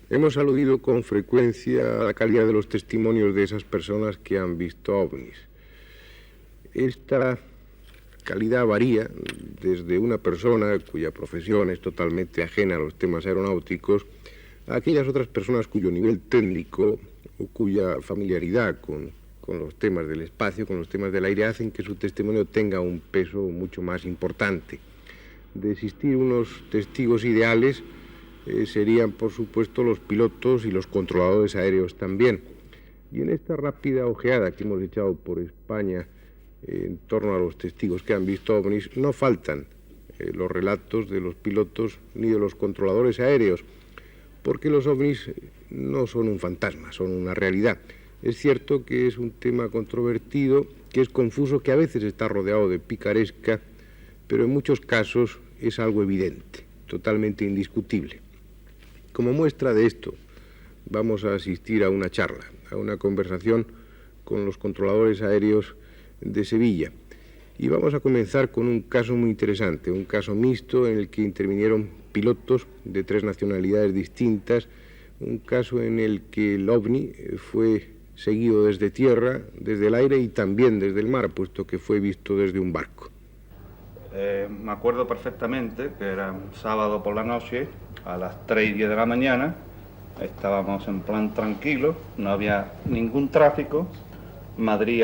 Hemos aludido con frecuencia a la calidad de los testimonios de esas personas que han visto ovnis. Esta calidad varía desde una persona cuya profesión es totalmente ajena a los temas aeronáuticos a aquellas otras personas cuyo nivel técnico o cuya familiaridad con los temas del espacio, con los temas del aire, hacen que su testimonio tenga un peso mucho más importante. De existir unos testigos ideales, serían, por supuesto, los pilotos y los controladores aéreos también. Y en esta rápida ojeada que hemos echado por España en torno a los testigos que han visto ovnis, no faltan los relatos de los pilotos ni de los controladores aéreos, porque los ovnis no son un fantasma, son una realidad. Es cierto que es un tema controvertido, que es confuso, que a veces está rodeado de picaresca, pero en muchos casos es algo evidente, totalmente indiscutible. Como muestra de esto, vamos a asistir a una charla, a una conversación con los controladores aéreos de Sevilla. Y vamos a comenzar con un caso muy interesante, un caso mixto en el que intervinieron pilotos de 3 nacionalidades distintas, un caso en el que el ovni fue seguido desde tierra, desde el aire y también desde el mar, puesto que fue visto desde un barco. Me acuerdo perfectamente que era un sábado por la noche, a las 3:10 de la mañana, estábamos en plan tranquilo, no había ningún tráfico. Madrid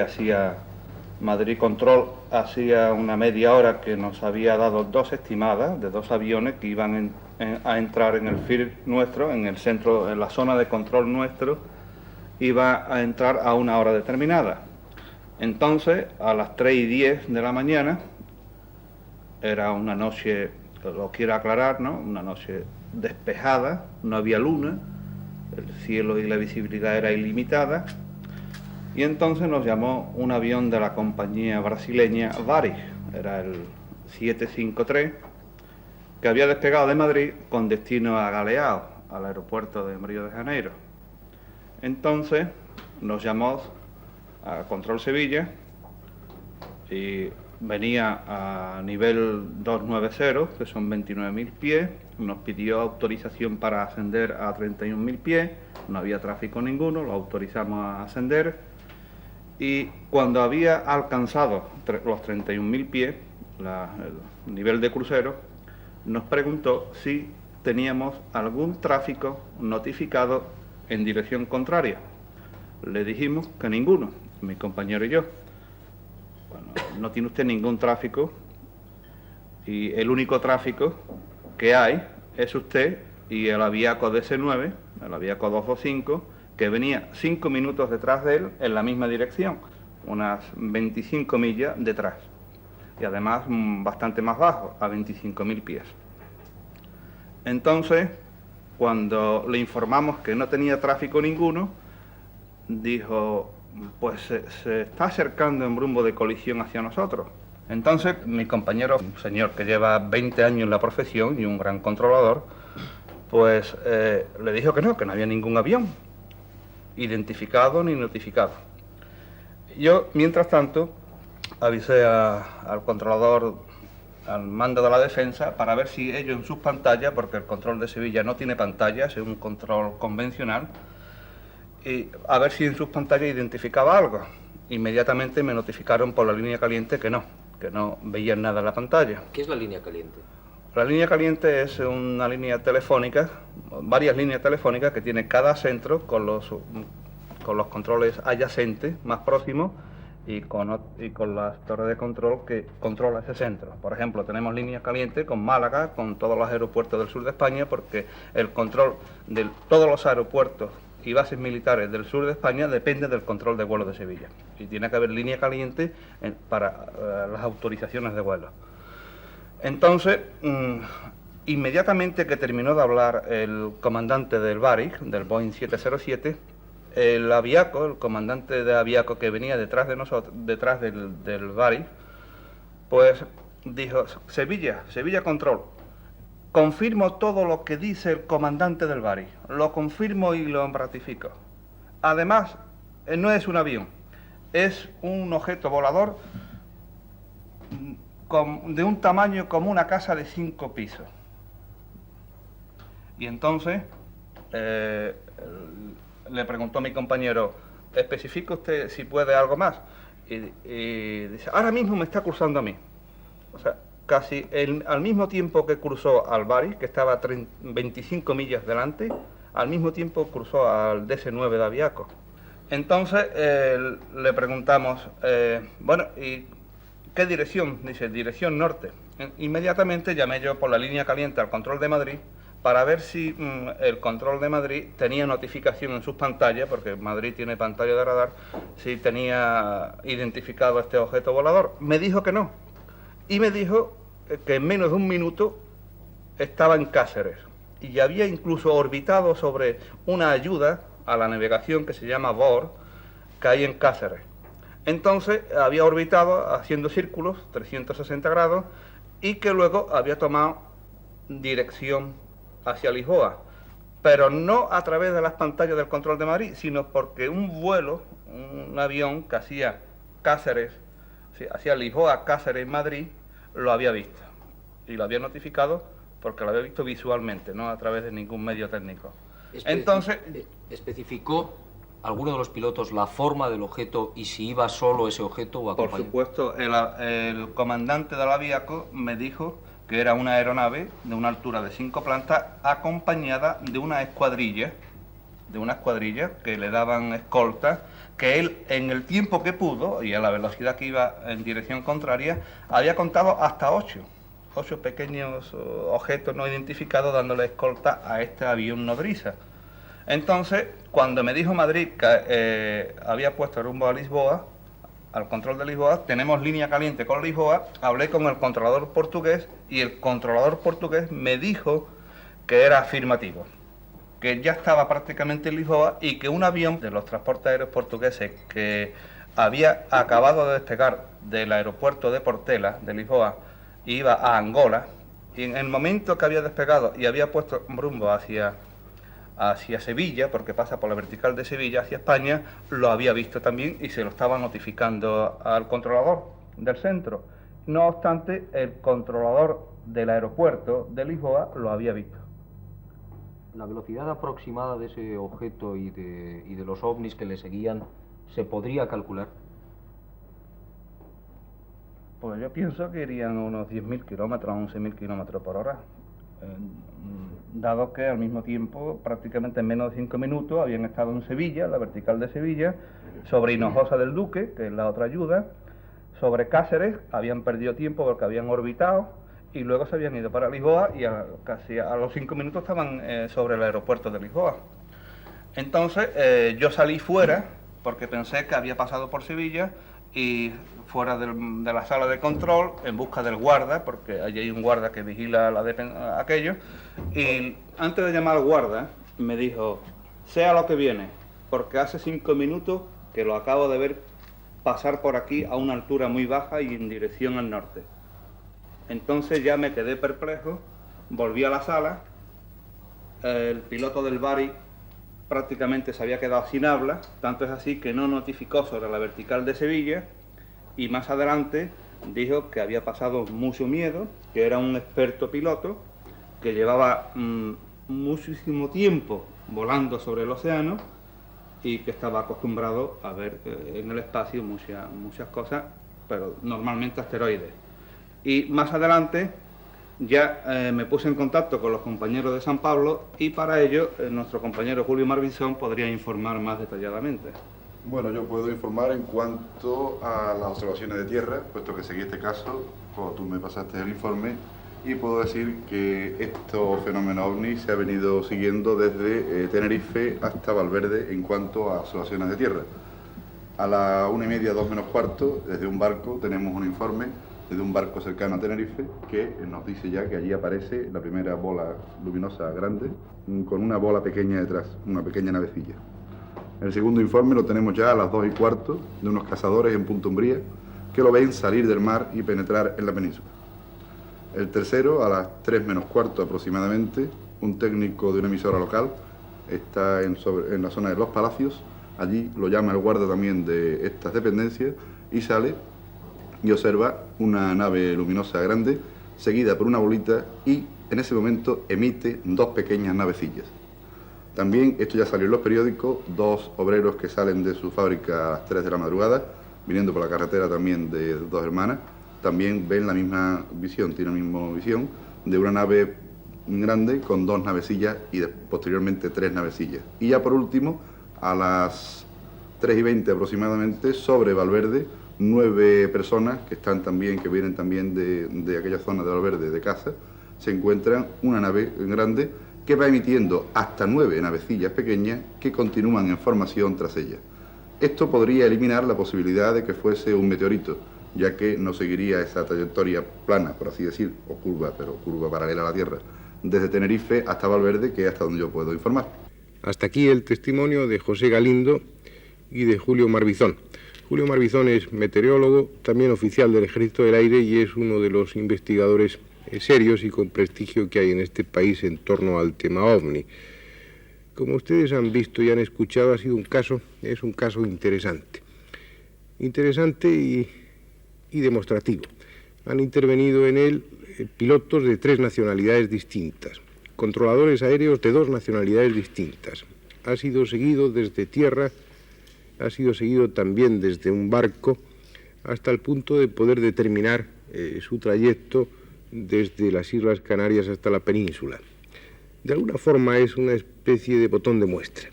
Control hacía una media hora que nos había dado 2 estimadas de 2 aviones que iban a entrar en el field nuestro, en el centro, en la zona de control nuestro, iba a entrar a una hora determinada. Entonces, a las 3:10 de la mañana, era una noche, lo quiero aclarar, ¿no? Una noche despejada, no había luna, el cielo y la visibilidad era ilimitada, y entonces nos llamó un avión de la compañía brasileña Varig, era el 753, que había despegado de Madrid con destino a Galeão, al aeropuerto de Río de Janeiro. Entonces nos llamó a Control Sevilla y venía a nivel 290, que son 29.000 pies, nos pidió autorización para ascender a 31.000 pies, no había tráfico ninguno, lo autorizamos a ascender, y cuando había alcanzado los 31.000 pies, el nivel de crucero, nos preguntó si teníamos algún tráfico notificado en dirección contraria. Le dijimos que ninguno, mi compañero y yo. Bueno, no tiene usted ningún tráfico y el único tráfico que hay es usted y el Aviaco DC-9, el Aviaco 225, que venía 5 minutos detrás de él en la misma dirección, unas 25 millas detrás, y además bastante más bajo, a 25.000 pies. Entonces, cuando le informamos que no tenía tráfico ninguno, dijo: pues se está acercando en rumbo de colisión hacia nosotros. Entonces mi compañero, un señor que lleva 20 años en la profesión y un gran controlador, pues le dijo que no había ningún avión identificado ni notificado. Yo, mientras tanto, avisé al controlador, al mando de la defensa, para ver si ellos en sus pantallas, porque el control de Sevilla no tiene pantallas, es un control convencional, y a ver si en sus pantallas identificaba algo. Inmediatamente me notificaron por la línea caliente que no veían nada en la pantalla. ¿Qué es la línea caliente? La línea caliente es una línea telefónica, varias líneas telefónicas que tiene cada centro con los controles adyacentes más próximos y con las torres de control que controla ese centro. Por ejemplo, tenemos línea caliente con Málaga, con todos los aeropuertos del sur de España, porque el control de todos los aeropuertos y bases militares del sur de España depende del control de vuelo de Sevilla. Y tiene que haber línea caliente para las autorizaciones de vuelo. Entonces, inmediatamente que terminó de hablar el comandante del Varig, del Boeing 707, el Aviaco, el comandante de Aviaco que venía detrás de nosotros, detrás del Varig, pues dijo, Sevilla Control, confirmo todo lo que dice el comandante del Bari, lo confirmo y lo ratifico. Además, no es un avión, es un objeto volador de un tamaño como una casa de 5 pisos. Y entonces le preguntó a mi compañero, ¿especifica usted si puede algo más? Y dice, ahora mismo me está cruzando a mí. O sea, casi al mismo tiempo que cruzó al Bari, que estaba 25 millas delante, al mismo tiempo cruzó al DC-9 de Aviaco. Entonces le preguntamos, bueno, ¿y qué dirección? Dice, dirección norte. Inmediatamente llamé yo por la línea caliente al control de Madrid para ver si el control de Madrid tenía notificación en sus pantallas, porque Madrid tiene pantalla de radar, si tenía identificado este objeto volador. Me dijo que no. Y me dijo que en menos de un minuto estaba en Cáceres. Y había incluso orbitado sobre una ayuda a la navegación que se llama BOR, que hay en Cáceres. Entonces había orbitado haciendo círculos, 360 grados, y que luego había tomado dirección hacia Lisboa, pero no a través de las pantallas del control de Madrid, sino porque un vuelo, un avión que hacía Cáceres, hacia Lisboa, Cáceres, Madrid, lo había visto. Y lo había notificado porque lo había visto visualmente, no a través de ningún medio técnico. Entonces, ¿especificó alguno de los pilotos la forma del objeto y si iba solo ese objeto o acompañado? Por supuesto, el comandante del Aviaco me dijo que era una aeronave de una altura de 5 plantas acompañada de una escuadrilla que le daban escolta, que él en el tiempo que pudo y a la velocidad que iba en dirección contraria había contado hasta 8 pequeños objetos no identificados dándole escolta a este avión nodriza. Entonces, cuando me dijo Madrid que había puesto rumbo a Lisboa, al control de Lisboa, tenemos línea caliente con Lisboa, hablé con el controlador portugués y el controlador portugués me dijo que era afirmativo, que ya estaba prácticamente en Lisboa y que un avión de los transportes aéreos portugueses que había acabado de despegar del aeropuerto de Portela, de Lisboa, iba a Angola, y en el momento que había despegado y había puesto rumbo hacia Sevilla, porque pasa por la vertical de Sevilla hacia España, lo había visto también y se lo estaba notificando al controlador del centro. No obstante, el controlador del aeropuerto de Lisboa lo había visto. ¿La velocidad aproximada de ese objeto y de los ovnis que le seguían se podría calcular? Pues yo pienso que irían unos 10.000 kilómetros, 11.000 kilómetros por hora. Dado que al mismo tiempo, prácticamente en menos de 5 minutos, habían estado en Sevilla, la vertical de Sevilla, sobre Hinojosa del Duque, que es la otra ayuda, sobre Cáceres, habían perdido tiempo porque habían orbitado, y luego se habían ido para Lisboa, y casi a los 5 minutos estaban sobre el aeropuerto de Lisboa. Entonces yo salí fuera, porque pensé que había pasado por Sevilla, y fuera de la sala de control en busca del guarda, porque allí hay un guarda que vigila aquello, y antes de llamar al guarda me dijo, sea lo que viene, porque hace 5 minutos que lo acabo de ver pasar por aquí a una altura muy baja y en dirección al norte. Entonces ya me quedé perplejo, volví a la sala, el piloto del Bari prácticamente se había quedado sin habla, tanto es así que no notificó sobre la vertical de Sevilla y más adelante dijo que había pasado mucho miedo, que era un experto piloto, que llevaba muchísimo tiempo volando sobre el océano y que estaba acostumbrado a ver en el espacio muchas cosas, pero normalmente asteroides. Y más adelante ya me puse en contacto con los compañeros de San Pablo y para ello nuestro compañero Julio Marbizón podría informar más detalladamente. Bueno, yo puedo informar en cuanto a las observaciones de tierra, puesto que seguí este caso, cuando tú me pasaste el informe, y puedo decir que estos fenómenos ovni se ha venido siguiendo desde Tenerife hasta Valverde en cuanto a observaciones de tierra. A las 1:30, 2 menos cuarto, desde un barco tenemos un informe desde un barco cercano a Tenerife que nos dice ya que allí aparece la primera bola luminosa grande con una bola pequeña detrás, una pequeña navecilla. El segundo informe lo tenemos ya a las 2:15 de unos cazadores en Punta Umbría que lo ven salir del mar y penetrar en la península. El tercero, a las 3 menos cuarto aproximadamente, un técnico de una emisora local está en la zona de Los Palacios. Allí lo llama el guarda también de estas dependencias y sale y observa una nave luminosa grande seguida por una bolita y en ese momento emite 2 pequeñas navecillas. También, esto ya salió en los periódicos, 2 obreros que salen de su fábrica a las 3 de la madrugada, viniendo por la carretera también de 2 hermanas, también ven la misma visión, tienen la misma visión de una nave grande con 2 navecillas y posteriormente 3 navecillas. Y ya por último, a las 3:20 aproximadamente, sobre Valverde, 9 personas que vienen también de aquella zona de Valverde, de casa, se encuentran una nave grande que va emitiendo hasta 9 navecillas pequeñas que continúan en formación tras ella. Esto podría eliminar la posibilidad de que fuese un meteorito, ya que no seguiría esa trayectoria plana, por así decir, o curva, pero curva paralela a la Tierra, desde Tenerife hasta Valverde, que es hasta donde yo puedo informar. Hasta aquí el testimonio de José Galindo y de Julio Marbizón. Julio Marbizón es meteorólogo, también oficial del Ejército del Aire y es uno de los investigadores serios y con prestigio que hay en este país en torno al tema OVNI. Como ustedes han visto y han escuchado, es un caso interesante. Interesante y demostrativo. Han intervenido en él pilotos de 3 nacionalidades distintas, controladores aéreos de 2 nacionalidades distintas. Ha sido seguido desde tierra, ha sido seguido también desde un barco, hasta el punto de poder determinar su trayecto desde las Islas Canarias hasta la península. De alguna forma es una especie de botón de muestra.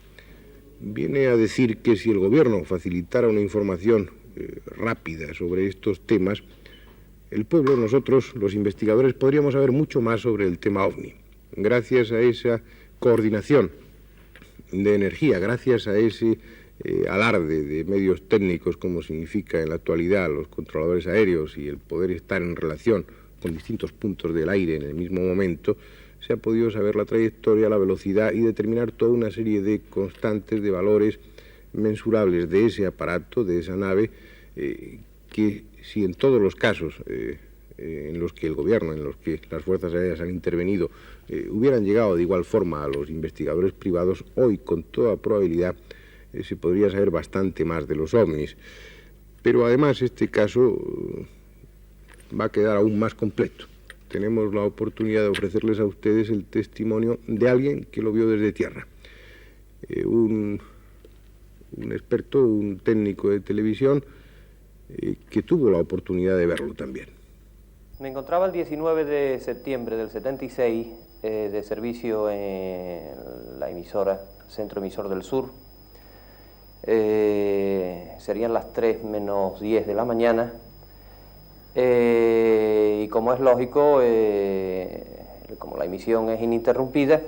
Viene a decir que si el gobierno facilitara una información rápida sobre estos temas, el pueblo, nosotros, los investigadores, podríamos saber mucho más sobre el tema OVNI. Gracias a esa coordinación de energía, gracias a ese alarde de medios técnicos, como significa en la actualidad los controladores aéreos y el poder estar en relación con distintos puntos del aire en el mismo momento, se ha podido saber la trayectoria, la velocidad y determinar toda una serie de constantes, de valores mensurables de ese aparato, de esa nave, que si en todos los casos en los que el gobierno, en los que las fuerzas aéreas han intervenido, hubieran llegado de igual forma a los investigadores privados, hoy con toda probabilidad se podría saber bastante más de los OVNIs. Pero además este caso va a quedar aún más completo. Tenemos la oportunidad de ofrecerles a ustedes el testimonio de alguien que lo vio desde tierra. Un experto, un técnico de televisión que tuvo la oportunidad de verlo también. Me encontraba el 19 de septiembre del 76 de servicio en la emisora, Centro Emisor del Sur. Serían las 3 menos 10 de la mañana. Y como es lógico, como la emisión es ininterrumpida,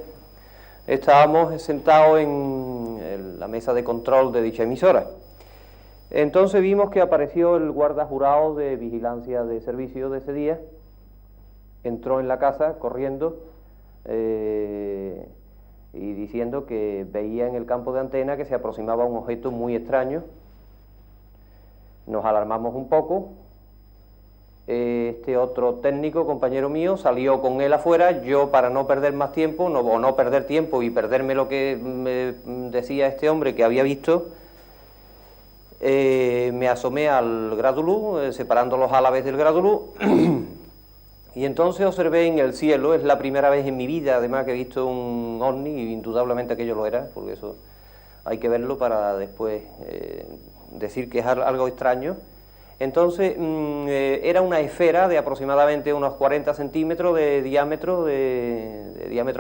estábamos sentados en la mesa de control de dicha emisora. Entonces vimos que apareció el guarda jurado de vigilancia de servicio de ese día, entró en la casa corriendo y diciendo que veía en el campo de antena que se aproximaba un objeto muy extraño. Nos alarmamos un poco. Este otro técnico, compañero mío, salió con él afuera. Yo, para no perder más tiempo, no perder tiempo y perderme lo que me decía este hombre que había visto, me asomé al Gradulú, separando los álabes del Gradulú, y entonces observé en el cielo. Es la primera vez en mi vida, además, que he visto un ovni, y indudablemente aquello lo era, porque eso hay que verlo para después decir que es algo extraño. Entonces era una esfera de aproximadamente unos 40 centímetros de diámetro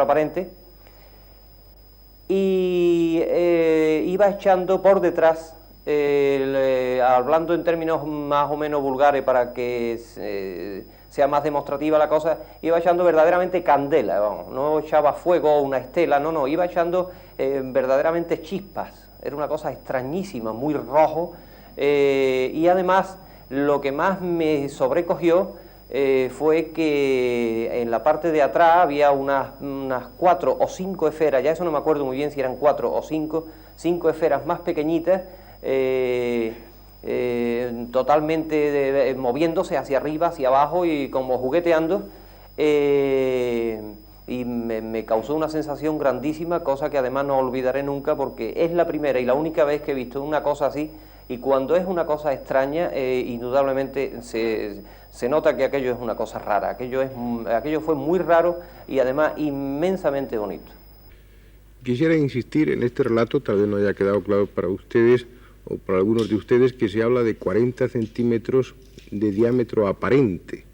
aparente, y iba echando por detrás, hablando en términos más o menos vulgares para que sea más demostrativa la cosa, iba echando verdaderamente candela, vamos, no echaba fuego o una estela, no, iba echando verdaderamente chispas. Era una cosa extrañísima, muy rojo, y además lo que más me sobrecogió fue que en la parte de atrás había unas 4 o 5 esferas, ya eso no me acuerdo muy bien si eran 4 o 5 esferas más pequeñitas, totalmente moviéndose hacia arriba, hacia abajo y como jugueteando. y me causó una sensación grandísima, cosa que además no olvidaré nunca, porque es la primera y la única vez que he visto una cosa así, y cuando es una cosa extraña, indudablemente se nota que aquello es una cosa rara, aquello fue muy raro y además inmensamente bonito. Quisiera insistir en este relato, tal vez no haya quedado claro para ustedes o para algunos de ustedes, que se habla de 40 centímetros de diámetro aparente.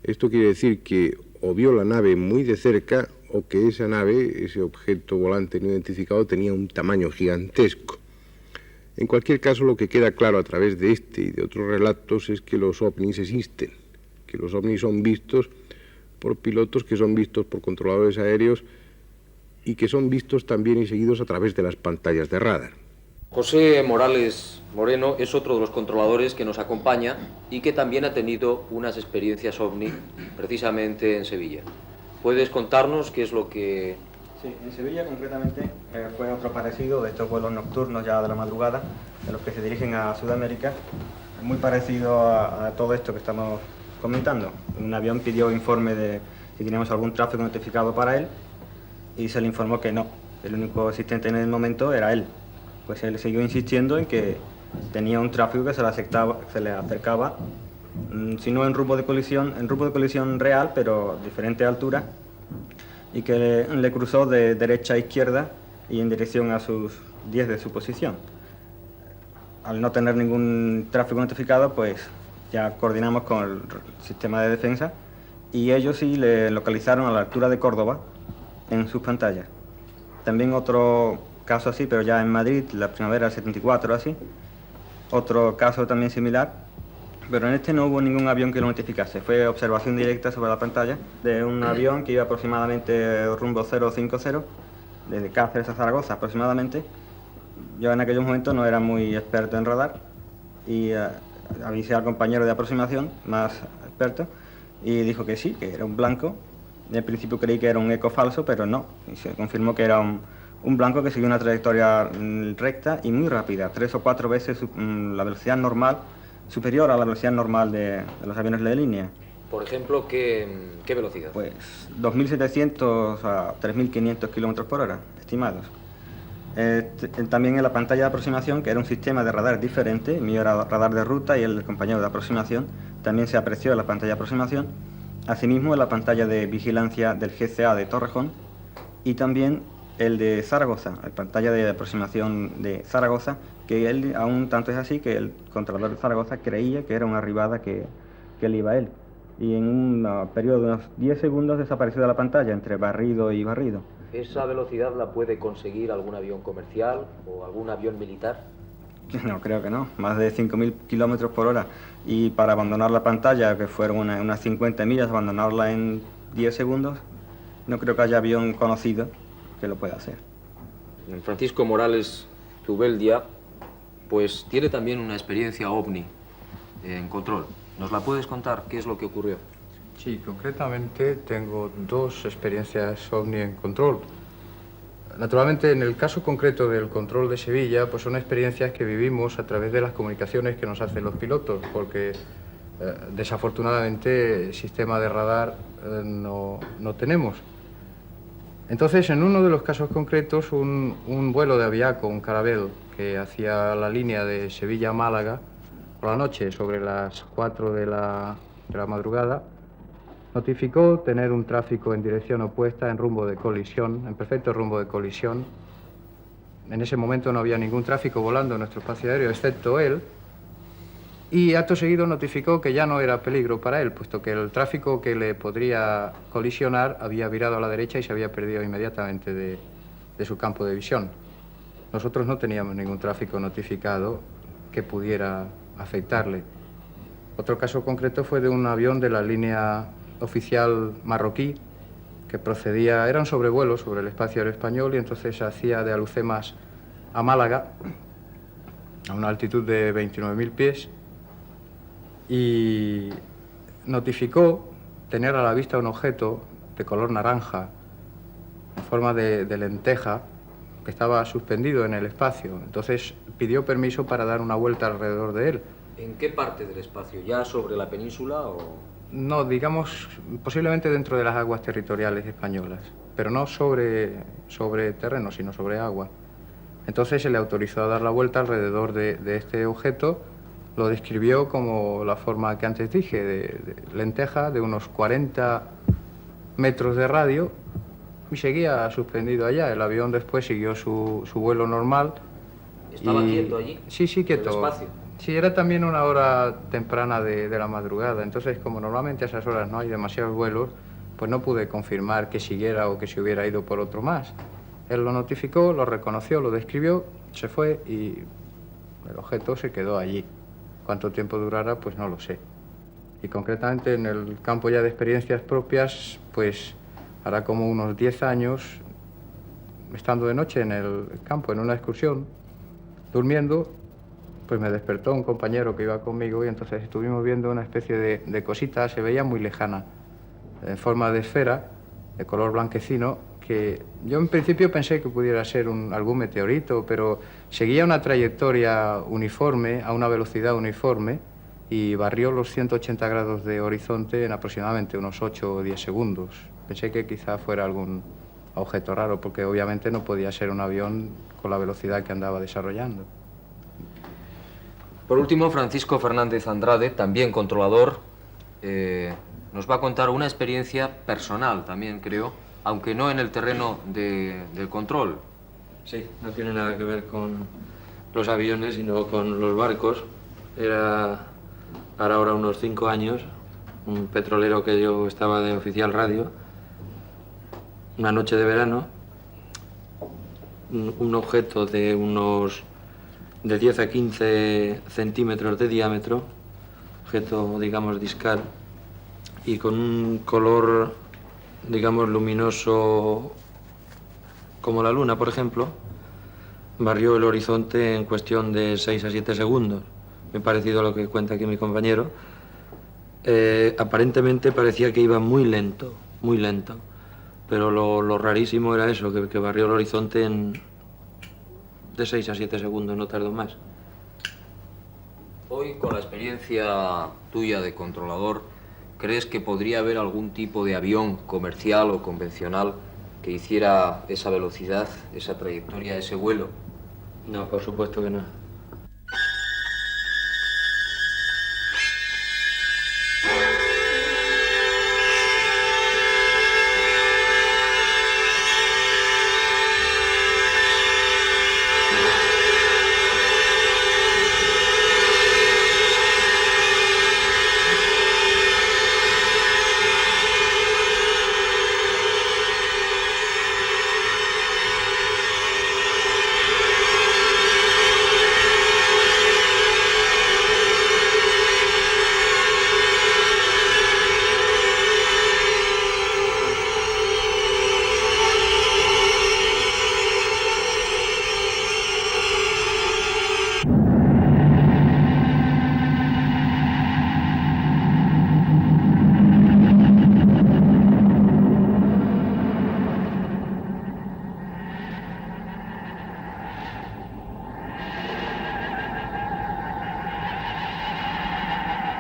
Esto quiere decir que o vio la nave muy de cerca o que esa nave, ese objeto volante no identificado, tenía un tamaño gigantesco. En cualquier caso, lo que queda claro a través de este y de otros relatos es que los ovnis existen, que los ovnis son vistos por pilotos, que son vistos por controladores aéreos y que son vistos también y seguidos a través de las pantallas de radar. José Morales Moreno es otro de los controladores que nos acompaña y que también ha tenido unas experiencias ovni precisamente en Sevilla. ¿Puedes contarnos qué es lo que...? Sí, en Sevilla concretamente fue otro parecido de estos vuelos nocturnos ya de la madrugada, de los que se dirigen a Sudamérica, muy parecido a todo esto que estamos comentando. Un avión pidió informe de si teníamos algún tráfico notificado para él y se le informó que no, el único existente en el momento era él. Pues él siguió insistiendo en que tenía un tráfico que se le acercaba, si no en rumbo de colisión real, pero diferente altura, y que le cruzó de derecha a izquierda y en dirección a sus 10 de su posición. Al no tener ningún tráfico notificado, pues ya coordinamos con el sistema de defensa y ellos sí le localizaron a la altura de Córdoba en sus pantallas. También otro caso así, pero ya en Madrid, la primavera del 74 así, otro caso también similar, pero en este no hubo ningún avión que lo notificase, fue observación directa sobre la pantalla de un avión que iba aproximadamente rumbo 050, desde Cáceres a Zaragoza aproximadamente. Yo en aquellos momentos no era muy experto en radar y avisé al compañero de aproximación, más experto, y dijo que sí, que era un blanco. En principio creí que era un eco falso, pero no, y se confirmó que era un blanco que siguió una trayectoria recta y muy rápida, 3 o 4 veces la velocidad normal, superior a la velocidad normal de los aviones de línea. Por ejemplo, ¿qué velocidad? Pues 2.700 a 3.500 kilómetros por hora, estimados. También en la pantalla de aproximación, que era un sistema de radar diferente, el mío era radar de ruta y el del compañero de aproximación, también se apreció en la pantalla de aproximación. Asimismo, en la pantalla de vigilancia del GCA de Torrejón y también el de Zaragoza, la pantalla de aproximación de Zaragoza, que él aún tanto es así que el controlador de Zaragoza creía que era una arribada que le iba a él. Y en un periodo de unos 10 segundos desapareció de la pantalla entre barrido y barrido. ¿Esa velocidad la puede conseguir algún avión comercial o algún avión militar? No, creo que no, más de 5.000 kilómetros por hora. Y para abandonar la pantalla, que fueron unas 50 millas, abandonarla en 10 segundos, no creo que haya avión conocido que lo pueda hacer. Francisco Morales Zubeldia, pues tiene también una experiencia ovni en control. ¿Nos la puedes contar? ¿Qué es lo que ocurrió? Sí, concretamente tengo 2 experiencias ovni en control. Naturalmente, en el caso concreto del control de Sevilla, pues son experiencias que vivimos a través de las comunicaciones que nos hacen los pilotos, porque desafortunadamente sistema de radar no tenemos. Entonces, en uno de los casos concretos, un vuelo de Aviaco, un Carabel, que hacía la línea de Sevilla a Málaga por la noche, sobre las 4 de la madrugada, notificó tener un tráfico en dirección opuesta en rumbo de colisión, en perfecto rumbo de colisión. En ese momento no había ningún tráfico volando en nuestro espacio aéreo, excepto él, y acto seguido notificó que ya no era peligro para él, puesto que el tráfico que le podría colisionar había virado a la derecha y se había perdido inmediatamente de su campo de visión. Nosotros no teníamos ningún tráfico notificado que pudiera afectarle. Otro caso concreto fue de un avión de la línea oficial marroquí que procedía, era un sobrevuelo sobre el espacio aéreo español y entonces hacía de Alucemas a Málaga a una altitud de 29.000 pies y notificó tener a la vista un objeto de color naranja en forma de lenteja que estaba suspendido en el espacio. Entonces pidió permiso para dar una vuelta alrededor de él. ¿En qué parte del espacio? ¿Ya sobre la península o...? No, digamos, posiblemente dentro de las aguas territoriales españolas, pero no sobre terreno, sino sobre agua. Entonces se le autorizó a dar la vuelta alrededor de este objeto, lo describió como la forma que antes dije, de lenteja, de unos 40 metros de radio, y seguía suspendido allá. El avión después siguió su vuelo normal. ¿Estaba quieto allí? Sí, quieto. ¿El espacio? Sí, era también una hora temprana de la madrugada, entonces como normalmente a esas horas no hay demasiados vuelos, pues no pude confirmar que siguiera o que se hubiera ido por otro más. Él lo notificó, lo reconoció, lo describió, se fue y el objeto se quedó allí. Cuánto tiempo durara, pues no lo sé. Y concretamente en el campo ya de experiencias propias, pues hará como unos 10 años, estando de noche en el campo, en una excursión, durmiendo, pues me despertó un compañero que iba conmigo y entonces estuvimos viendo una especie de cosita, se veía muy lejana, en forma de esfera, de color blanquecino, que yo en principio pensé que pudiera ser algún meteorito, pero seguía una trayectoria uniforme, a una velocidad uniforme, y barrió los 180 grados de horizonte en aproximadamente unos 8 o 10 segundos. Pensé que quizá fuera algún objeto raro, porque obviamente no podía ser un avión con la velocidad que andaba desarrollando. Por último, Francisco Fernández Andrade, también controlador, nos va a contar una experiencia personal también, creo, aunque no en el terreno del control. Sí, no tiene nada que ver con los aviones, sino con los barcos. Era para ahora unos 5 años, un petrolero que yo estaba de oficial radio, una noche de verano, un objeto de unos de 10 a 15 centímetros de diámetro, objeto, digamos, discal, y con un color, digamos, luminoso como la luna, por ejemplo, barrió el horizonte en cuestión de 6 a 7 segundos. Me ha parecido lo que cuenta aquí mi compañero. Aparentemente parecía que iba muy lento, pero lo rarísimo era eso, que barrió el horizonte de 6 a 7 segundos, no tardó más. Hoy, con la experiencia tuya de controlador, ¿crees que podría haber algún tipo de avión comercial o convencional que hiciera esa velocidad, esa trayectoria, ese vuelo? No, por supuesto que no.